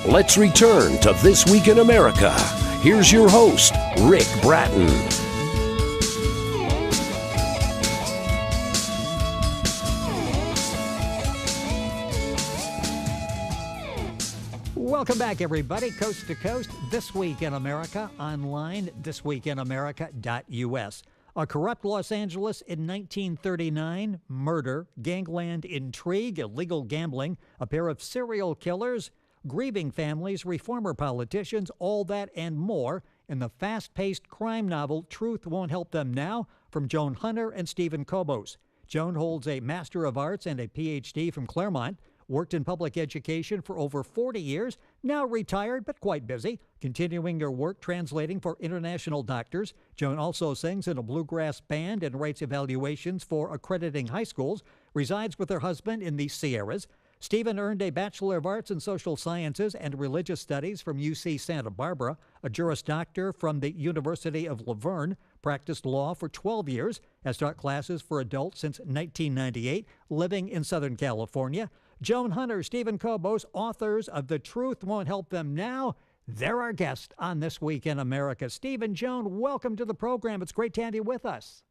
Let's return to This Week in America. Here's your host, Rick Bratton. Welcome back, everybody, coast to coast. This Week in America, online, thisweekinamerica.us. A corrupt Los Angeles in 1939, murder, gangland intrigue, illegal gambling, a pair of serial killers, grieving families, reformer politicians, all that and more in the fast-paced crime novel Truth Won't Help Them Now from Joan Hunter and Stephen Cobos. Joan holds a Master of Arts and a Ph.D. from Claremont, worked in public education for over 40 years, now retired but quite busy, continuing her work translating for international doctors. Joan also sings in a bluegrass band and writes evaluations for accrediting high schools, resides with her husband in the Sierras. Stephen earned a Bachelor of Arts in Social Sciences and Religious Studies from UC Santa Barbara, a Juris Doctor from the University of Laverne, practiced law for 12 years, has taught classes for adults since 1998, living in Southern California. Joan Hunter, Stephen Cobos, authors of The Truth Won't Help Them Now. They're our guests on This Week in America. Steve and Joan, welcome to the program. It's great to have you with us.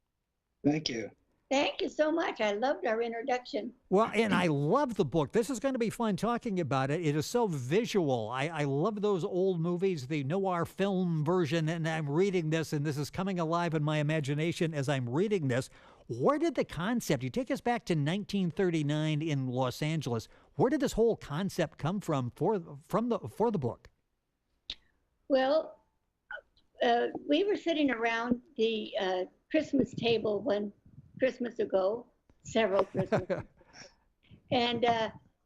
Thank you. Thank you so much. I loved our introduction. Well, and I love the book. This is going to be fun talking about it. It is so visual. I love those old movies, the noir film version, and I'm reading this, and this is coming alive in my imagination as I'm reading this. Where did the concept, you take us back to 1939 in Los Angeles, where did this whole concept come from for the book? Well, we were sitting around the Christmas table one Christmas ago, several Christmases. And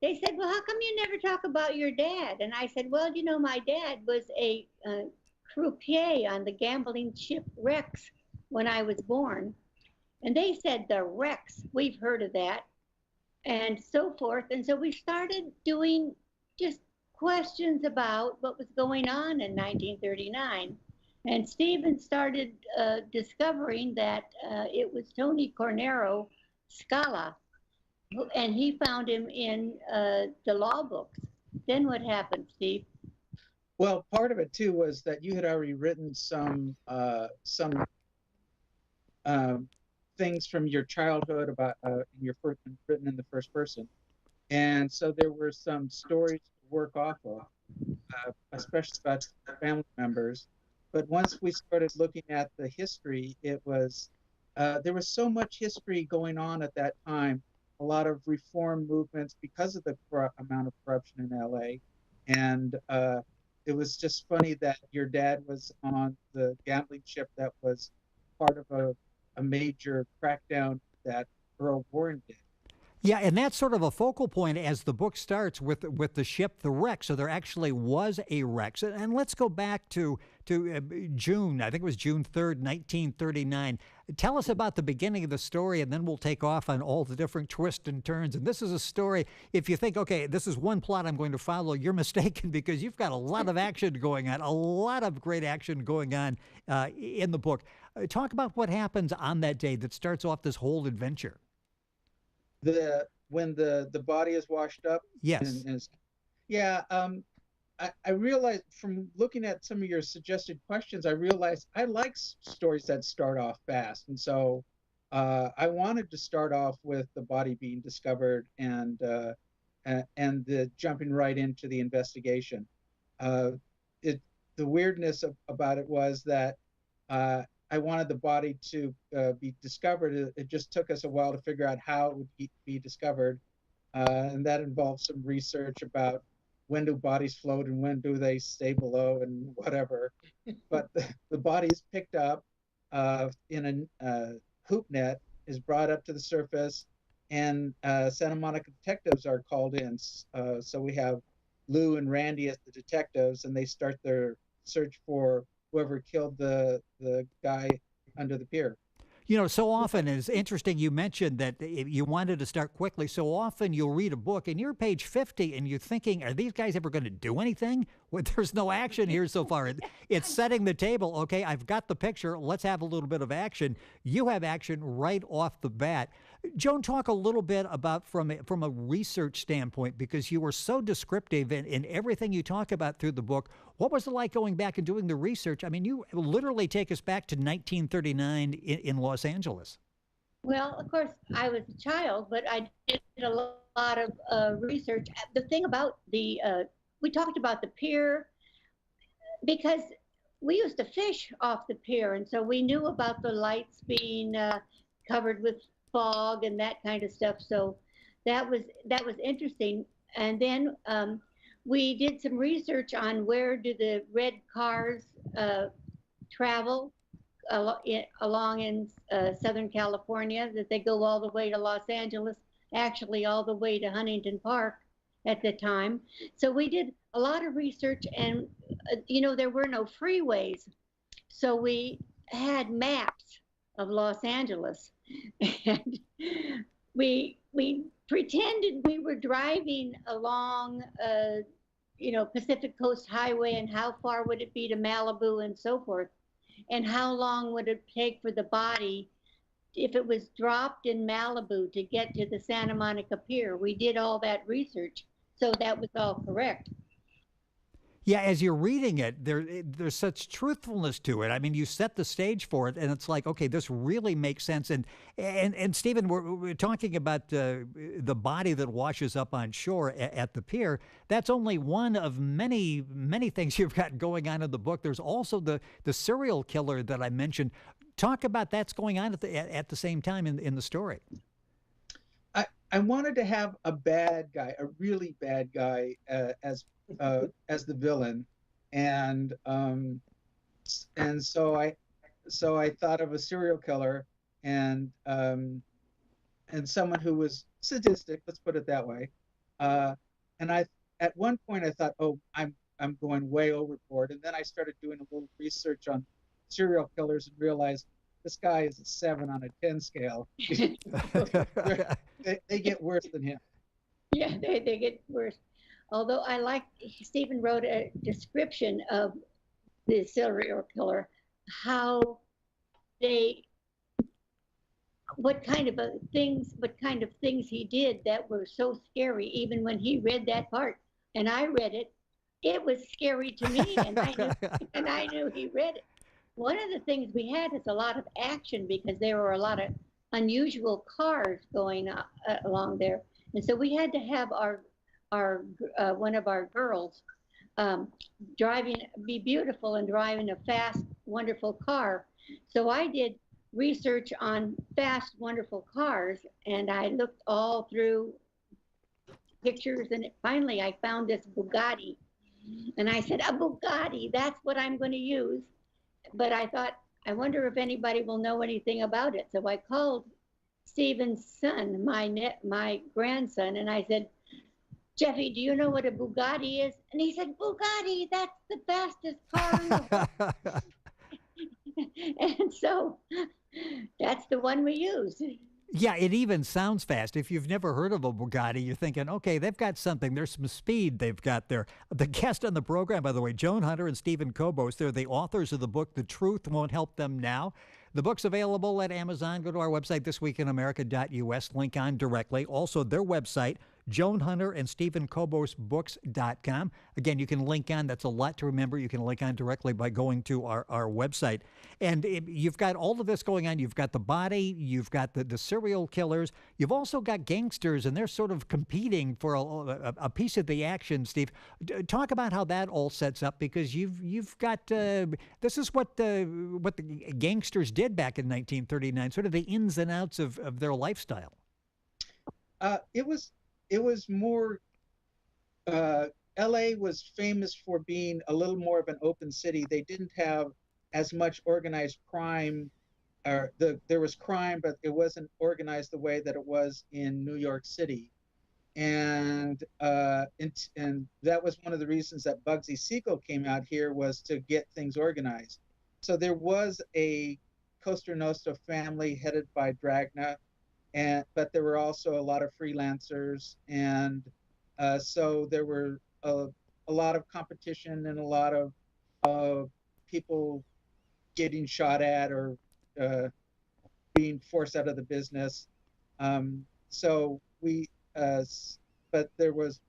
they said, well, how come you never talk about your dad? And I said, well, you know, my dad was a croupier on the gambling ship Rex when I was born. And they said, the Rex, we've heard of that, and so forth. And so we started doing just questions about what was going on in 1939. And Stephen started discovering that it was Tony Cornero Scala, and he found him in the law books. Then what happened, Steve? Well, part of it too was that you had already written some things from your childhood about written in the first person, and so there were some stories to work off of, especially about family members. But once we started looking at the history, it was there was so much history going on at that time, a lot of reform movements because of the amount of corruption in LA. And it was just funny that your dad was on the gambling ship that was part of a major crackdown that Earl Warren did. Yeah, and that's sort of a focal point as the book starts with the ship, the Rex. So there actually was a Rex. And let's go back to June, I think it was June 3rd, 1939. Tell us about the beginning of the story, and then we'll take off on all the different twists and turns. And this is a story, if you think, okay, this is one plot I'm going to follow, you're mistaken, because you've got a lot of action going on, a lot of great action going on in the book. Talk about what happens on that day that starts off this whole adventure. When the body is washed up. Yes. I realized from looking at some of your suggested questions, I realized I like stories that start off fast, and so I wanted to start off with the body being discovered and the jumping right into the investigation. The weirdness about it was that I wanted the body to be discovered. It just took us a while to figure out how it would be discovered, and that involved some research about when do bodies float and when do they stay below and whatever. But the body is picked up in a hoop net, is brought up to the surface, and Santa Monica detectives are called in. So we have Lou and Randy as the detectives, and they start their search for whoever killed the guy under the pier. You know, so often, it's interesting you mentioned that you wanted to start quickly. So often you'll read a book and you're page 50 and you're thinking, are these guys ever going to do anything? Well, there's no action here so far. It's setting the table. Okay, I've got the picture. Let's have a little bit of action. You have action right off the bat. Joan, talk a little bit about from a research standpoint, because you were so descriptive in everything you talk about through the book. What was it like going back and doing the research? I mean, you literally take us back to 1939 in Los Angeles. Well, of course, I was a child, but I did a lot of research. The thing about we talked about the pier because we used to fish off the pier, and so we knew about the lights being covered with fog and that kind of stuff. So that was interesting. And then we did some research on where do the red cars travel along in Southern California, that they go all the way to Los Angeles, actually all the way to Huntington Park at the time. So we did a lot of research, and there were no freeways, so we had maps of Los Angeles, and we pretended we were driving along Pacific Coast Highway, and how far would it be to Malibu and so forth, and how long would it take for the body if it was dropped in Malibu to get to the Santa Monica Pier. We did all that research, so that was all correct. Yeah, as you're reading it, there's such truthfulness to it. I mean, you set the stage for it, and it's like, okay, this really makes sense. And Stephen, we're talking about the body that washes up on shore at the pier. That's only one of many things you've got going on in the book. There's also the serial killer that I mentioned. Talk about that's going on at the same time in the story. I wanted to have a bad guy, a really bad guy, as the villain, and so I thought of a serial killer and someone who was sadistic. Let's put it that way. And at one point I thought, oh, I'm going way overboard, and then I started doing a little research on serial killers and realized this guy is a 7 on a 10 scale. They get worse than him. Yeah, they get worse. Although I like, Stephen wrote a description of the serial killer, how what kind of things he did that were so scary. Even when he read that part, and I read it, it was scary to me, and I knew he read it. One of the things we had is a lot of action because there were a lot of unusual cars going along there, and so we had to have our one of our girls be beautiful and driving a fast, wonderful car. So I did research on fast, wonderful cars, and I looked all through pictures, and finally I found this Bugatti, and I said, a Bugatti, that's what I'm going to use. But I thought, I wonder if anybody will know anything about it. So I called Stephen's son, my grandson, and I said, Jeffy, do you know what a Bugatti is? And he said, Bugatti, that's the fastest car in the world. And so that's the one we use. Yeah, it even sounds fast. If you've never heard of a Bugatti, you're thinking, okay, they've got something. There's some speed they've got there. The guest on the program, by the way, Joan Hunter and Stephen Cobos, they're the authors of the book, The Truth Won't Help Them Now. The book's available at Amazon. Go to our website, thisweekinamerica.us, link on directly. Also, their website, Joan Hunter and Stephen Cobos books.com. Again, you can link on. That's a lot to remember. You can link on directly by going to our website. And you've got all of this going on. You've got the body. You've got the serial killers. You've also got gangsters, and they're sort of competing for a piece of the action, Steve. Talk about how that all sets up, because you've got this is what the gangsters did back in 1939, sort of the ins and outs of their lifestyle. It was more, LA was famous for being a little more of an open city. They didn't have as much organized crime. There was crime, but it wasn't organized the way that it was in New York City. And that was one of the reasons that Bugsy Siegel came out here, was to get things organized. So there was a Costa Nostra family headed by Dragna, but there were also a lot of freelancers, and so there were a lot of competition and a lot of people getting shot at or being forced out of the business. So we, but there was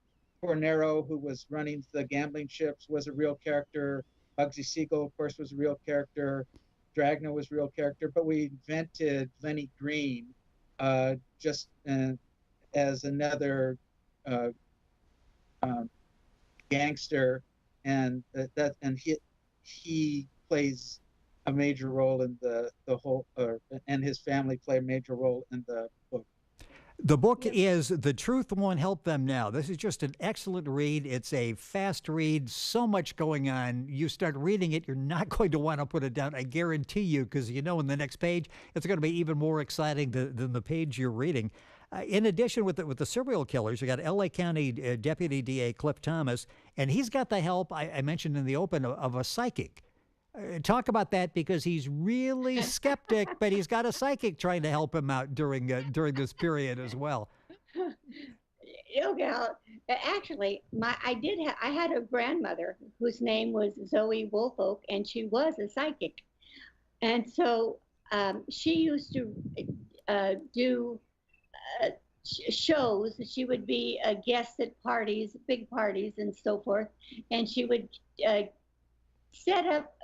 Fornero, who was running the gambling ships, was a real character. Bugsy Siegel, of course, was a real character. Dragna was a real character, but we invented Lenny Green just as another uh, um, gangster, and he plays a major role in the whole, and his family play a major role in the book. The book is The Truth Won't Help Them Now. This is just an excellent read. It's a fast read, so much going on. You start reading it, you're not going to want to put it down, I guarantee you, because you know in the next page it's going to be even more exciting than the page you're reading. In addition, with the serial killers, you got L.A. County Deputy D.A. Cliff Thomas, and he's got the help, I mentioned in the open, of a psychic. Talk about that, because he's really skeptic, but he's got a psychic trying to help him out during this period as well. Okay, actually, I had a grandmother whose name was Zoe Woolfolk, and she was a psychic, and so she used to do shows. She would be a guest at parties, big parties, and so forth, and she would set up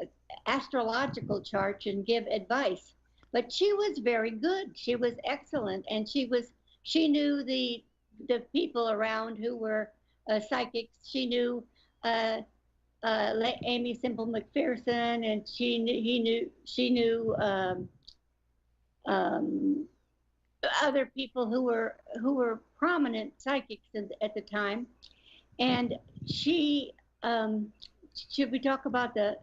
astrological charts and give advice. But she was very good. She was excellent, and she knew the people around who were psychics. She knew Amy Semple McPherson, and she knew other people who were prominent psychics at the time. And she should we talk about the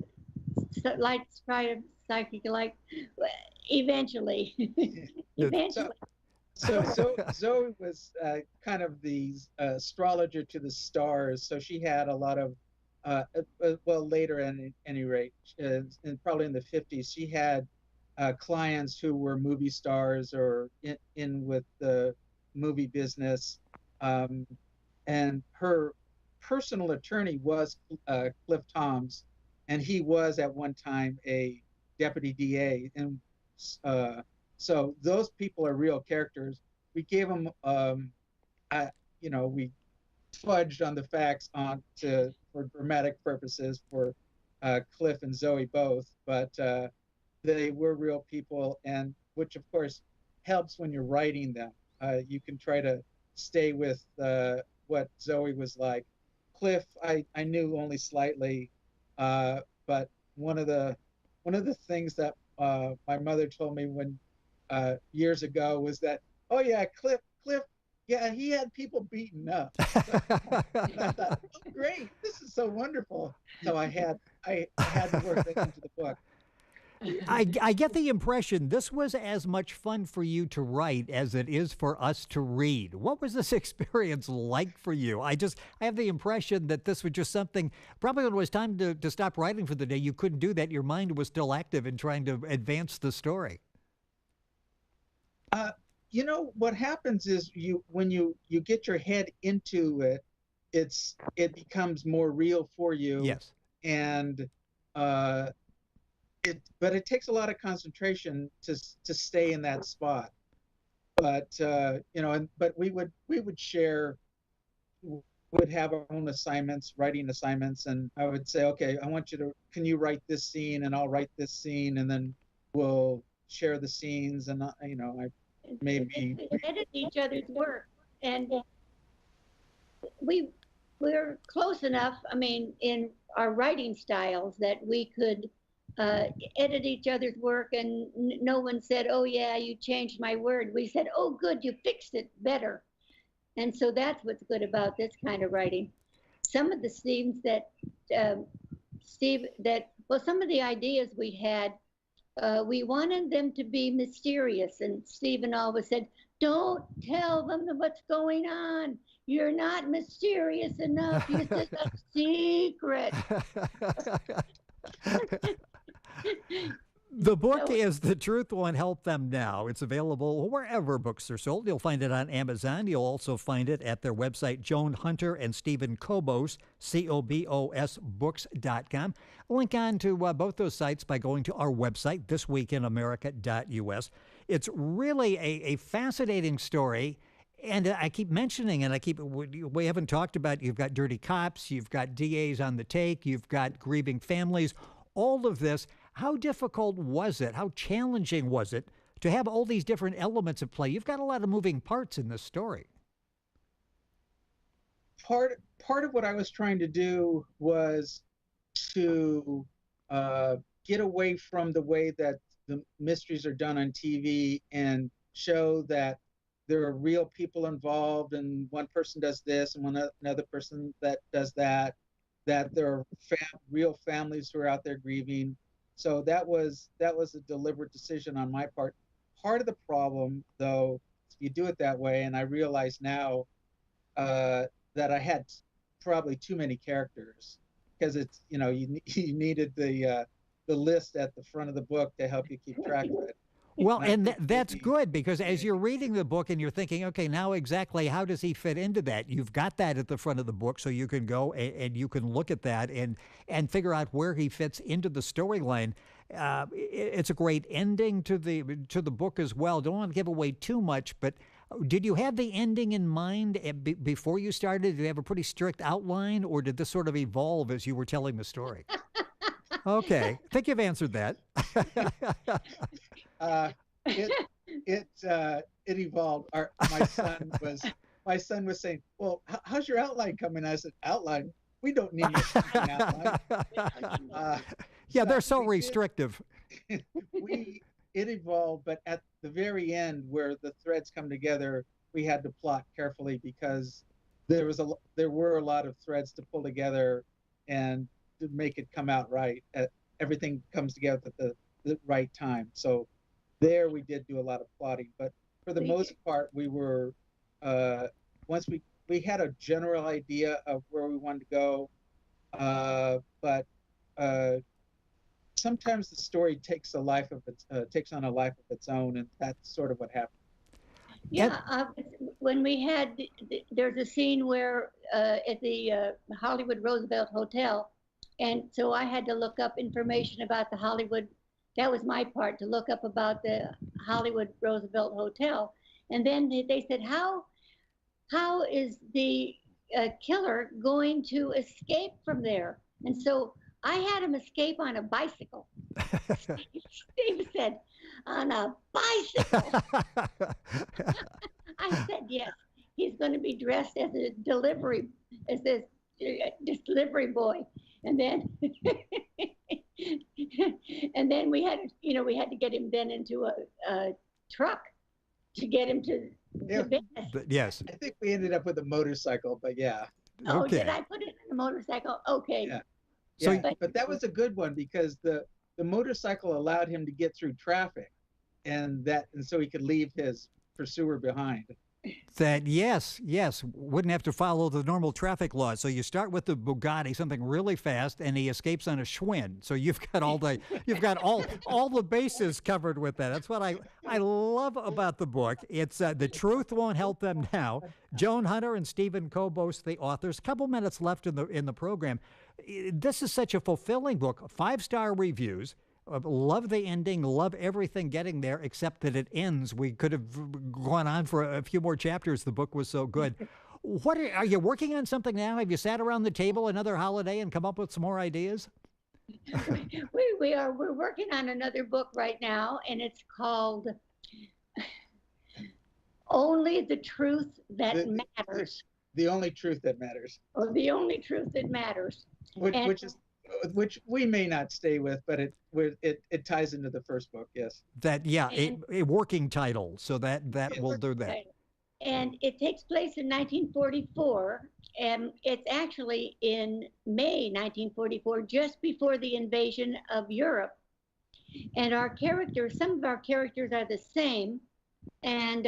light side of psychic? Like, eventually. So Zoe was kind of the astrologer to the stars. So she had a lot of, well, later at any rate, and probably in the 50s, she had clients who were movie stars or in with the movie business. And her personal attorney was Cliff Thoms, and he was at one time a deputy DA. And so those people are real characters. We gave them, we fudged on the facts for dramatic purposes for Cliff and Zoe both, but they were real people, and which of course helps when you're writing them. You can try to stay with what Zoe was like. Cliff, I knew only slightly, but one of the things that my mother told me when years ago was that, oh yeah, Cliff, yeah, he had people beaten up. And I thought, oh, great, this is so wonderful. So I had to work that into the book. I get the impression this was as much fun for you to write as it is for us to read. What was this experience like for you? I have the impression that this was just something, probably when it was time to stop writing for the day, you couldn't do that. Your mind was still active in trying to advance the story. What happens is when you get your head into it, it becomes more real for you. Yes. And but it takes a lot of concentration to stay in that spot. But but we would share, would have our own assignments, writing assignments, and I would say, okay, can you write this scene, and I'll write this scene, and then we'll share the scenes, and I maybe edit each other's work, and we're close enough, in our writing styles, that we could edit each other's work, and no one said, oh yeah, you changed my word. We said, oh good, you fixed it better. And so that's what's good about this kind of writing. Some of the scenes that some of the ideas we had, we wanted them to be mysterious, and Stephen always said, don't tell them what's going on. You're not mysterious enough. It's just a secret. The book is The Truth Won't Help Them Now. It's available wherever books are sold. You'll find it on Amazon. You'll also find it at their website, Joan Hunter and Stephen Cobos, Cobos books.com. Link on to both those sites by going to our website, thisweekinamerica.us. It's really a fascinating story. And I keep mentioning, and we haven't talked about, you've got dirty cops, you've got DAs on the take, you've got grieving families, all of this. How difficult was it? How challenging was it to have all these different elements at play? You've got a lot of moving parts in this story. Part of what I was trying to do was to get away from the way that the mysteries are done on TV and show that there are real people involved, and one person does this and another person that does that there are real families who are out there grieving. So that was a deliberate decision on my part. Part of the problem, though, you do it that way, and I realize now that I had probably too many characters, because it's, you needed the list at the front of the book to help you keep track of it. Well, and that's good, because as you're reading the book and you're thinking, okay, now exactly how does he fit into that? You've got that at the front of the book, so you can go and you can look at that and figure out where he fits into the storyline. It's a great ending to the book as well. Don't want to give away too much, but did you have the ending in mind before you started? Did you have a pretty strict outline, or did this sort of evolve as you were telling the story? Okay, I think you've answered that. It evolved. My son was saying, "Well, how's your outline coming?" I said, "Outline? We don't need an outline." Yeah, they're so restrictive. It evolved, but at the very end, where the threads come together, we had to plot carefully, because there were a lot of threads to pull together and to make it come out right. Everything comes together at the right time. So there we did do a lot of plotting, but for the most part, we were once we had a general idea of where we wanted to go, but sometimes the story takes on a life of its own, and that's sort of what happened. Yeah, when we had, there's a scene where at the Hollywood Roosevelt Hotel, and so I had to look up information about the Hollywood. That was my part, to look up about the Hollywood Roosevelt Hotel, and then they said, how is the killer going to escape from there? And so I had him escape on a bicycle. Steve said, on a bicycle. I said, yes, he's going to be dressed as this delivery boy. And then we had to get him then into a truck to get him to Venice. Yes. I think we ended up with a motorcycle, but yeah. Oh, okay. Did I put it in the motorcycle? Okay. Yeah. So, yeah, but that was a good one, because the motorcycle allowed him to get through traffic, and so he could leave his pursuer behind. That yes, wouldn't have to follow the normal traffic laws. So you start with the Bugatti, something really fast, and he escapes on a Schwinn. So you've got all the bases covered with that. That's what I love about the book. It's The Truth Won't Help Them Now. Joan Hunter and Stephen Cobos, the authors. A couple minutes left in the program. This is such a fulfilling book. 5-star reviews. Love the ending, love everything getting there, except that it ends. We could have gone on for a few more chapters. The book was so good. Are you working on something now? Have you sat around the table another holiday and come up with some more ideas? We're working on another book right now, and it's called Only the Truth That Matters. The Only Truth That Matters. Oh, The Only Truth That Matters. Which we may not stay with, but it ties into the first book. Yes. A working title, so that will do that. And it takes place in 1944, and it's actually in May 1944, just before the invasion of Europe. And some of our characters are the same, and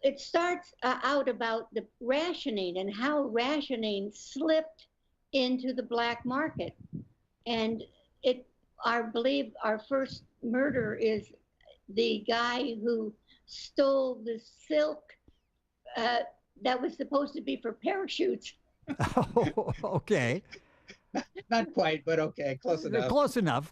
it starts out about the rationing and how rationing slipped into the black market. And I believe our first murder is the guy who stole the silk that was supposed to be for parachutes. Oh, okay. Not quite, but okay, close enough.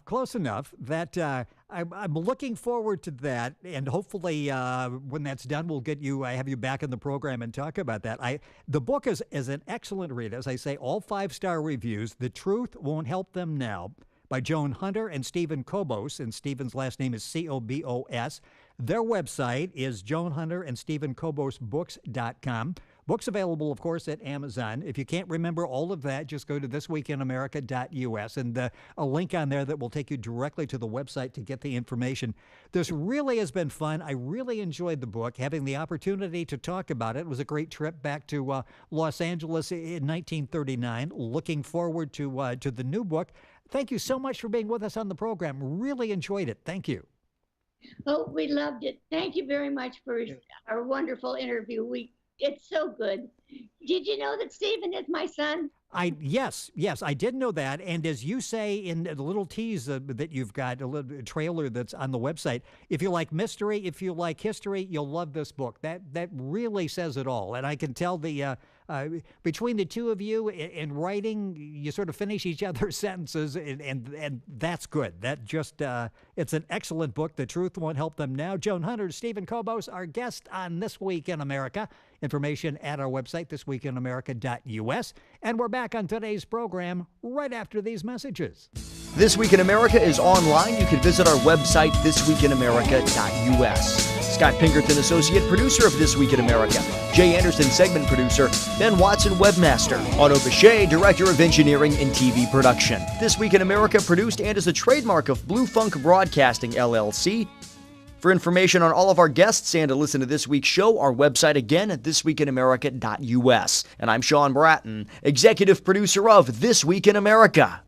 Close enough. That I'm looking forward to that, and hopefully when that's done, we'll get you. I have you back in the program and talk about that. The book is an excellent read, as I say. All 5-star reviews. The Truth Won't Help Them Now, by Joan Hunter and Stephen Cobos, and Stephen's last name is Cobos. Their website is joanhunterandstephencobosbooks.com. Books available, of course, at Amazon. If you can't remember all of that, just go to thisweekinamerica.us, and a link on there that will take you directly to the website to get the information. This really has been fun. I really enjoyed the book, having the opportunity to talk about it. It was a great trip back to Los Angeles in 1939. Looking forward to the new book. Thank you so much for being with us on the program. Really enjoyed it. Thank you. Oh, we loved it. Thank you very much for our wonderful interview. It's so good. Did you know that Stephen is my son? Yes, I did know that. And as you say in the little tease that you've got, a little trailer that's on the website, if you like mystery, if you like history, you'll love this book. That really says it all. And I can tell between the two of you in writing, you sort of finish each other's sentences, and that's good. That just it's an excellent book. The Truth Won't Help Them Now. Joan Hunter, Stephen Cobos, our guest on This Week in America. Information at our website, thisweekinamerica.us. And we're back on today's program right after these messages. This Week in America is online. You can visit our website, thisweekinamerica.us. Scott Pinkerton, associate producer of This Week in America. Jay Anderson, segment producer. Ben Watson, webmaster. Otto Bechet, director of engineering and TV production. This Week in America produced and is a trademark of Blue Funk Broadcasting, LLC. For information on all of our guests and to listen to this week's show, our website again at thisweekinamerica.us. And I'm Sean Bratton, executive producer of This Week in America.